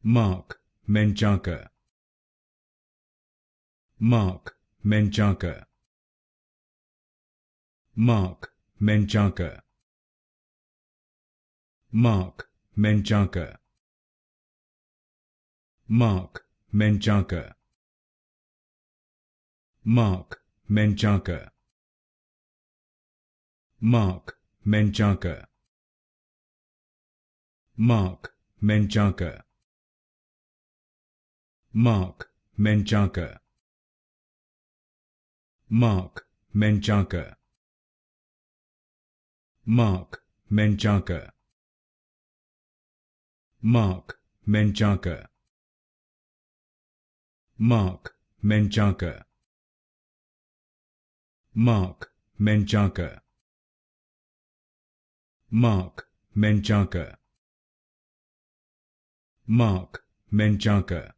Marc Menchaca, Marc Menchaca, Marc Menchaca, Marc Menchaca, Marc Menchaca, Marc Menchaca, Marc Menchaca, Marc Menchaca, Marc Menchaca, Marc Menchaca, Marc Menchaca, Marc Menchaca, Marc Menchaca, Marc Menchaca, Marc Menchaca, Marc Menchaca,